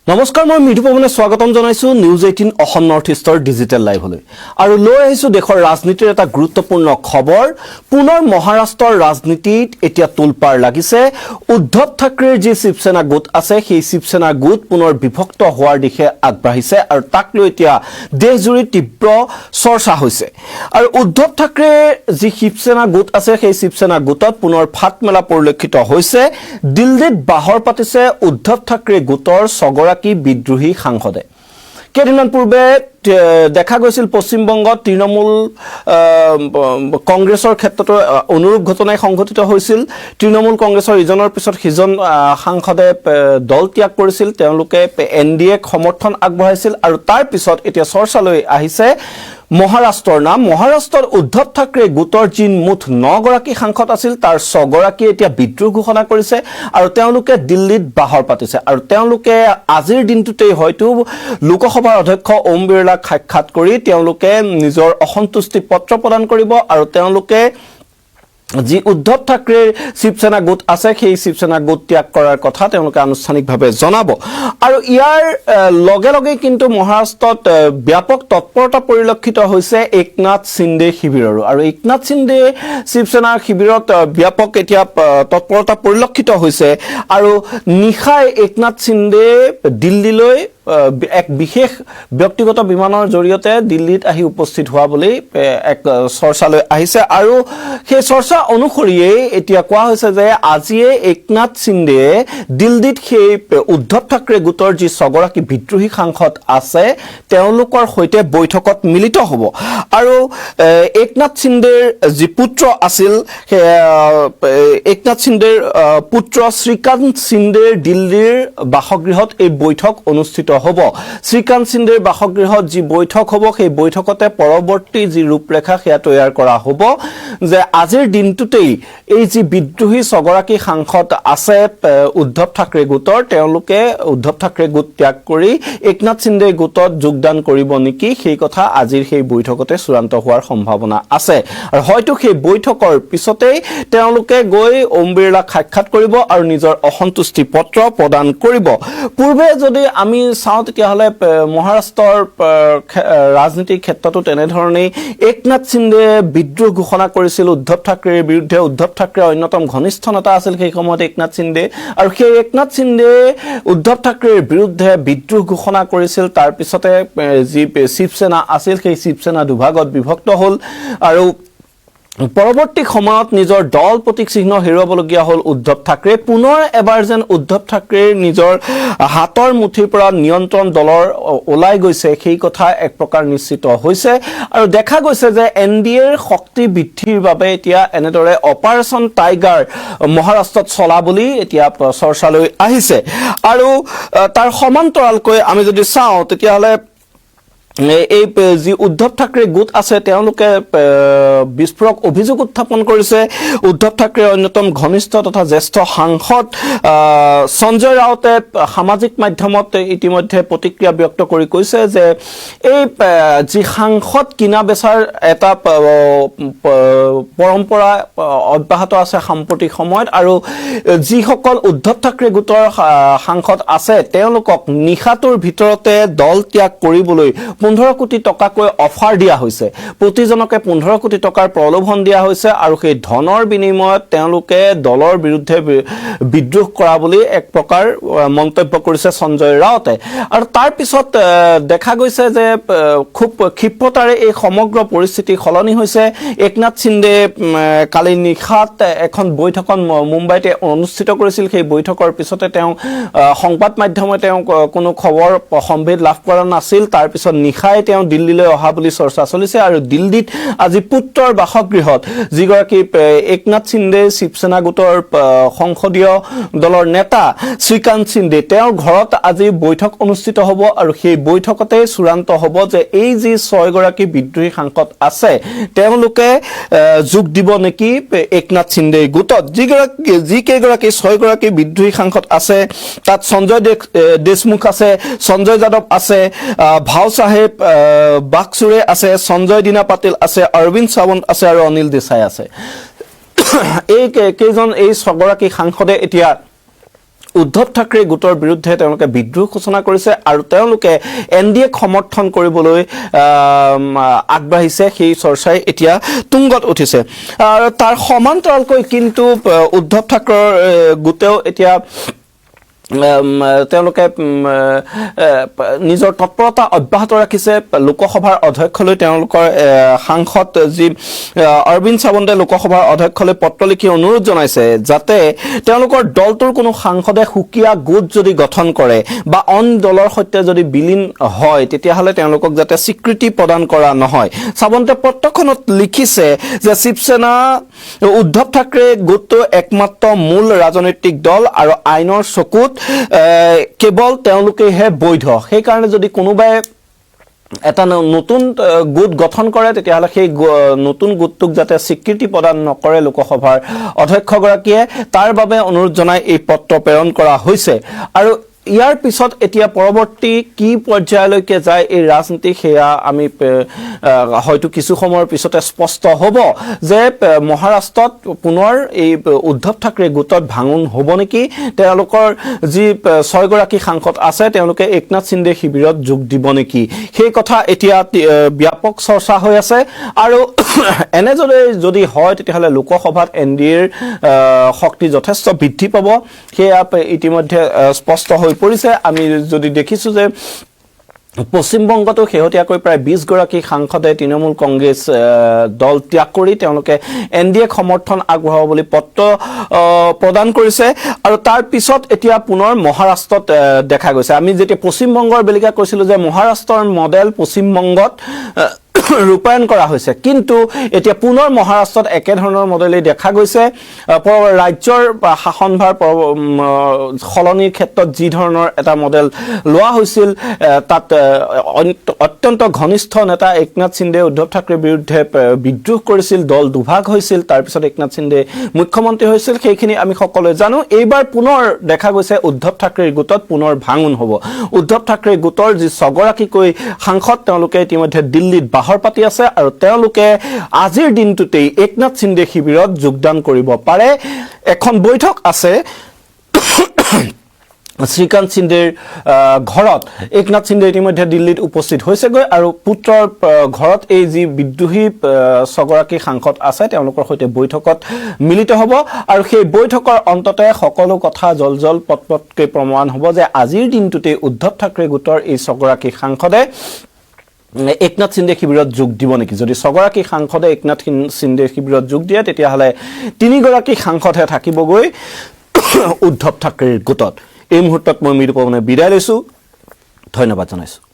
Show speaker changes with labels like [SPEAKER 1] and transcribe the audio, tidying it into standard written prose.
[SPEAKER 1] নমস্কাৰ মই মিঠু পৱনে স্বাগতম জনাইছো নিউজ 18 অসম নৰ্থ ইষ্টৰ ডিজিটেল লাইভলৈ আৰু লৈ আহিছো দেশৰ ৰাজনীতিৰ এটা গুৰুত্বপূৰ্ণ খবৰ পুনৰ মহাৰাষ্ট্ৰৰ ৰাজনীতিত এতিয়া তুলপাৰ লাগিছে উদ্ধৱ ঠাকৰেৰ যি শিৱসেনা গোট আছে সেই শিৱসেনা গোট পুনৰ বিভক্ত হোৱাৰ দিশে আগবাঢ়িছে আৰু তাক লৈ এতিয়া দেশজুৰি তীব্ৰ চৰ্চা হৈছে আৰু উদ্ধৱ ঠাকৰেৰ যি শিৱসেনা গোট আছে সেই শিৱসেনা গোটত পুনৰ ফাটমেলা পৰিলক্ষিত হৈছে দিল্লীত বাহৰ পাতিছে উদ্ধৱ ঠাকৰে গোটৰ কি বিদ্ৰোহী সাংসদে কেইদিনমান পূৰ্বে দেখা গৈছিল পশ্চিমবংগত তৃণমূল কংগ্ৰেছৰ ক্ষেত্ৰত অনুৰূপ ঘটনাই সংঘটিত হৈছিল তৃণমূল কংগ্ৰেছৰ ইজনৰ পিছত সিজন সাংসদে দল ত্যাগ কৰিছিল তেওঁলোকে এনডিএক সমৰ্থন আগবঢ়াইছিল আৰু তাৰ পিছত এতিয়া চৰ্চালৈ আহিছে মহাৰাষ্ট্ৰৰ নাম মহাৰাষ্ট্ৰৰ উদ্ধৱ ঠাকৰে গোটৰ যি মুঠ 9 গৰাকী সাংসদ আছিল তাৰ 6 গৰাকী এতিয়া বিদ্ৰোহ ঘোষণা কৰিছে আৰু তেওঁলোকে দিল্লীত বাহৰ পাতিছে আৰু তেওঁলোকে আজিৰ দিনটোতেই হয়তো লোকসভাৰ অধ্যক্ষ ওম বিৰলাক সাক্ষাৎ কৰি তেওঁলোকে নিজৰ অসন্তুষ্টি পত্ৰ প্ৰদান কৰিব আৰু তেওঁলোকে যি উদ্ধৱ ঠাকৰেৰ শিৱসেনা গোট আছে সেই শিৱসেনা গোট ত্যাগ কৰাৰ কথা তেওঁলোকে আনুষ্ঠানিকভাৱে জনাব আৰু ইয়াৰ লগে লগে কিন্তু মহাৰাষ্ট্ৰত ব্যাপক তৎপৰতা পৰিলক্ষিত হৈছে একনাথ সিন্ধে শিবিৰৰো আৰু একনাথ সিন্ধে শিৱসেনাৰ শিবিৰত ব্যাপক এতিয়া তৎপৰতা পৰিলক্ষিত হৈছে আৰু নিশাই একনাথ সিন্ধে দিল্লীলৈ এক বিশেষ ব্যক্তিগত বিমানৰ জৰিয়তে দিল্লীত আহি উপস্থিত হোৱা বুলি এক চৰ্চালৈ আহিছে আৰু সেই চৰ্চা অনুসৰিয়ে এতিয়া কোৱা হৈছে যে আজিয়ে একনাথ সিন্ধে দিল্লীত সেই উদ্ধৱ ঠাকৰে গোটৰ যি 6 গৰাকী বিদ্ৰোহী সাংসদ আছে তেওঁলোকৰ সৈতে বৈঠকত মিলিত হ'ব আৰু একনাথ সিন্ধেৰ যি পুত্ৰ আছিল একনাথ সিন্ধেৰ পুত্ৰ শ্ৰীকান্ত সিন্ধেৰ দিল্লীৰ বাসগৃহত এই বৈঠক অনুষ্ঠিত হ'ব শ্ৰীকান্ত সিন্ধেৰ বাসগৃহত যি বৈঠক হ'ব সেই বৈঠকতে পৰৱৰ্তী যি ৰূপৰেখা সেয়া তৈয়াৰ কৰা হ'ব যে আজিৰ দিনটোতেই এই যি বিদ্ৰোহী 6 গৰাকী সাংসদ আছে উদ্ধৱ ঠাকৰে গোটৰ তেওঁলোকে উদ্ধৱ ঠাকৰে গোট ত্যাগ কৰি একনাথ সিন্ধে গোটত যোগদান কৰিব নেকি সেই কথা আজিৰ সেই বৈঠকতে চূড়ান্ত হোৱাৰ সম্ভাৱনা আছে আৰু হয়তো সেই বৈঠকৰ পিছতেই তেওঁলোকে গৈ ওম বিৰলাক সাক্ষাৎ কৰিব আৰু নিজৰ অসন্তুষ্টি পত্ৰ প্ৰদান কৰিব পূৰ্বে যদি আমি চাওঁ তেতিয়াহলে মহাৰাষ্ট্ৰৰ ৰাজনীতিৰ ক্ষেত্ৰতো তেনেধৰণেই একনাথ সিন্ধে বিদ্ৰোহ ঘোষণা কৰিছিল উদ্ধৱ ঠাকৰেৰ বিৰুদ্ধে উদ্ধৱ ঠাকৰে অন্যতম ঘনিষ্ঠ নেতা আছিল সেই সময়ত একনাথ সিন্ধে আৰু সেই একনাথ সিন্ধে উদ্ধৱ ঠাকৰেৰ বিৰুদ্ধে বিদ্ৰোহ ঘোষণা কৰিছিল তাৰ পিছতে যি শিৱসেনা আছিল সেই শিৱসেনা দুভাগত বিভক্ত হ'ল আৰু পৰৱৰ্তী সময়ত নিজৰ দল প্ৰতীক চিহ্ন হেৰুৱাবলগীয়া হ'ল উদ্ধৱ ঠাকৰে পুনৰ এবাৰ যেন উদ্ধৱ ঠাকৰেৰ নিজৰ হাতৰ মুঠিৰ পৰা নিয়ন্ত্ৰণ দলৰ ওলাই গৈছে সেই কথা এক প্ৰকাৰ নিশ্চিত হৈছে আৰু দেখা গৈছে যে এনডিএৰ শক্তি বৃদ্ধিৰ বাবে এতিয়া এনেদৰে অপাৰেচন টাইগাৰ মহাৰাষ্ট্ৰত চলা বুলি এতিয়া চৰ্চালৈ আহিছে আৰু তাৰ সমান্তৰালকৈ আমি যদি চাওঁ তেতিয়াহলে এই যি উদ্ধৱ ঠাকৰে গোট আছে তেওঁলোকে বিস্ফোৰক অভিযোগ উত্থাপন কৰিছে উদ্ধৱ ঠাকৰে অন্যতম ঘনিষ্ঠ তথা জ্যেষ্ঠ সাংসদ সঞ্জয় ৰাউতে সামাজিক মাধ্যমত ইতিমধ্যে প্ৰতিক্ৰিয়া ব্যক্ত কৰি কৈছে যে এই যি সাংসদ কিনা বেচাৰ এটা পৰম্পৰা অব্যাহত আছে সাম্প্ৰতিক সময়ত আৰু যিসকল উদ্ধৱ ঠাকৰে গোটৰ সাংসদ আছে তেওঁলোকক নিশাটোৰ ভিতৰতে দল ত্যাগ কৰিবলৈ 15 কোটি টকাকৈ অফাৰ দিয়া হৈছে প্ৰতিজনকে 15 কোটি টকাৰ প্ৰলোভন দিয়া হৈছে আৰু সেই ধনৰ বিনিময়ত তেওঁলোকে দলৰ বিৰুদ্ধে বিদ্ৰোহ কৰা বুলি এক প্ৰকাৰ মন্তব্য কৰিছে সঞ্জয় ৰাউতে আৰু তাৰ পিছত দেখা গৈছে যে খুব ক্ষিপ্ৰতাৰে এই সমগ্ৰ পৰিস্থিতি খলনি হৈছে একনাথ সিন্ধে কালি নিশাত এখন বৈঠকত মুম্বাইতে অনুষ্ঠিত কৰিছিল সেই বৈঠকৰ পিছতে তেওঁ সংবাদ মাধ্যমে তেওঁ কোনো খবৰ সম্ভেদ লাভ কৰা নাছিল তাৰ পিছত নিশাই তেওঁ দিল্লীলৈ অহা বুলি চৰ্চা চলিছে আৰু দিল্লীত আজি পুত্ৰৰ বাসগৃহত যিগৰাকী একনাথ সিন্ধে শিৱসেনা গোটৰ সংসদীয় দলৰ নেতা শ্ৰীকান্ত সিন্ধে তেওঁৰ ঘৰত আজি বৈঠক অনুষ্ঠিত হ'ব আৰু সেই বৈঠকতে চূড়ান্ত হ'ব যে এই যি 6 গৰাকী বিদ্ৰোহী সাংসদ আছে তেওঁলোকে যোগ দিব নেকি একনাথ সিন্ধে গোটত যি কেইগৰাকী 6 গৰাকী বিদ্ৰোহী সাংসদ আছে তাত সঞ্জয় দেশমুখ আছে সঞ্জয় যাদৱ আছে ভাও সাহেব বাকসুৰে আছে সঞ্জয় দিনা পাটিল আছে অৰবিন্দ সাৱন্ত আছে আৰু অনিল দেশাই আছে এই কেইজন এই 6 গৰাকী সাংসদে এতিয়া উদ্ধৱ ঠাকৰে গোটৰ বিৰুদ্ধে তেওঁলোকে বিদ্ৰোহ ঘোষণা কৰিছে আৰু তেওঁলোকে এনডিএক সমৰ্থন কৰিবলৈ আগবাঢ়িছে সেই চৰ্চাই এতিয়া তুংগত উঠিছে আৰু তাৰ সমান্তৰালকৈ কিন্তু উদ্ধৱ ঠাকৰেৰ গোটেও এতিয়া তেওঁলোকে নিজৰ তৎপৰতা অব্যাহত ৰাখিছে লোকসভাৰ অধ্যক্ষলৈ তেওঁলোকৰ সাংসদ যি অৰবিন্দ সাৱন্তে লোকসভাৰ অধ্যক্ষলৈ পত্ৰ লিখি অনুৰোধ জনাইছে যাতে তেওঁলোকৰ দলটোৰ কোনো সাংসদে সুকীয়া গোট যদি গঠন কৰে বা অন দলৰ সৈতে যদি বিলীন হয় তেতিয়াহ'লে তেওঁলোকক যাতে স্বীকৃতি প্ৰদান কৰা নহয় সাৱন্তে পত্ৰখনত লিখিছে যে শিৱসেনা উদ্ধৱ ঠাকৰে গোটটো একমাত্ৰ মূল ৰাজনৈতিক দল আৰু আইনৰ চকুত কেৱল তেওঁলোকেহে বৈধ সেই কাৰণে যদি কোনোবাই এটা নতুন গোট গঠন কৰে তেতিয়াহ'লে সেই নতুন গোটটোক যাতে স্বীকৃতি প্ৰদান নকৰে লোকসভাৰ অধ্যক্ষগৰাকীয়ে তাৰ বাবে অনুৰোধ জনাই এই পত্ৰ প্ৰেৰণ কৰা হৈছে আৰু ইয়াৰ পিছত এতিয়া পৰৱৰ্তী কি পৰ্যায়লৈকে যায় এই ৰাজনীতি সেয়া আমি হয়তো কিছু সময়ৰ পিছতে স্পষ্ট হ'ব যে মহাৰাষ্ট্ৰত পুনৰ এই উদ্ধৱ ঠাকৰে গোটত ভাঙোন হ'ব নেকি তেওঁলোকৰ যি 6 গৰাকী সাংসদ আছে তেওঁলোকে একনাথ সিন্ধে শিবিৰত যোগ দিব নেকি সেই কথা এতিয়া ব্যাপক চৰ্চা হৈ আছে আৰু এনেদৰে যদি হয় তেতিয়াহ'লে লোকসভাত এনডিএৰ শক্তি যথেষ্ট বৃদ্ধি পাব সেয়া ইতিমধ্যে স্পষ্ট হৈ পৰিছে আমি যদি দেখিছো যে পশ্চিম বংগতো শেহতীয়াকৈ প্ৰায় 20 গৰাকী সাংসদে তৃণমূল কংগ্ৰেছ দল ত্যাগ কৰি তেওঁলোকে এনডিএক সমৰ্থন আগবঢ়াব বুলি পত্ৰ প্ৰদান কৰিছে আৰু তাৰ পিছত এতিয়া পুনৰ মহাৰাষ্ট্ৰত দেখা গৈছে আমি যেতিয়া পশ্চিম বংগৰ বেলিকা কৈছিলো যে মহাৰাষ্ট্ৰৰ মডেল পশ্চিম বংগত ৰূপায়ণ কৰা হৈছে কিন্তু এতিয়া পুনৰ মহাৰাষ্ট্ৰত একে ধৰণৰ মডেলে দেখা গৈছে ৰাজ্যৰ শাসনভাৰ খলনিৰ ক্ষেত্ৰত যি ধৰণৰ এটা মডেল লোৱা হৈছিল তাত অত্যন্ত ঘনিষ্ঠ নেতা একনাথ সিন্ধে উদ্ধৱ ঠাকৰেৰ বিৰুদ্ধে বিদ্ৰোহ কৰিছিল দল দুভাগ হৈছিল তাৰ পিছত একনাথ সিন্ধে মুখ্যমন্ত্ৰী হৈছিল সেইখিনি আমি সকলোৱে জানো এইবাৰ পুনৰ দেখা গৈছে উদ্ধৱ ঠাকৰেৰ গোটত পুনৰ ভাঙোন হ'ব উদ্ধৱ ঠাকৰে গোটৰ যি 6 গৰাকীকৈ সাংসদ তেওঁলোকে ইতিমধ্যে দিল্লীত বাহৰ পাতি আছে আৰু তেওঁলোকে আজিৰ দিনটোতেই একনাথ সিন্ধে শিবিৰত যোগদান কৰিব পাৰে এখন বৈঠক আছে শ্ৰীকান্ত সিন্ধেৰ ঘৰত একনাথ সিন্ধে ইতিমধ্যে দিল্লীত উপস্থিত হৈছেগৈ আৰু পুত্ৰৰ ঘৰত এই যি বিদ্ৰোহী 6 গৰাকী সাংসদ আছে তেওঁলোকৰ সৈতে বৈঠকত মিলিত হ'ব আৰু সেই বৈঠকৰ অন্ততে সকলো কথা জলজল পটপটকৈ প্ৰমাণ হ'ব যে আজিৰ দিনটোতে উদ্ধৱ ঠাকৰে গোটৰ এই 6 গৰাকী সাংসদে একনাথ সিন্ধে শিবিৰত যোগ দিব নেকি যদি 6 গৰাকী সাংসদে একনাথ সিন্ধে শিবিৰত যোগ দিয়ে তেতিয়াহ'লে 3 গৰাকী সাংসদহে থাকিবগৈ উদ্ধৱ ঠাকৰেৰ গোটত এই মুহূৰ্তত মই মৃদুপৱনে বিদায় লৈছো ধন্যবাদ জনাইছো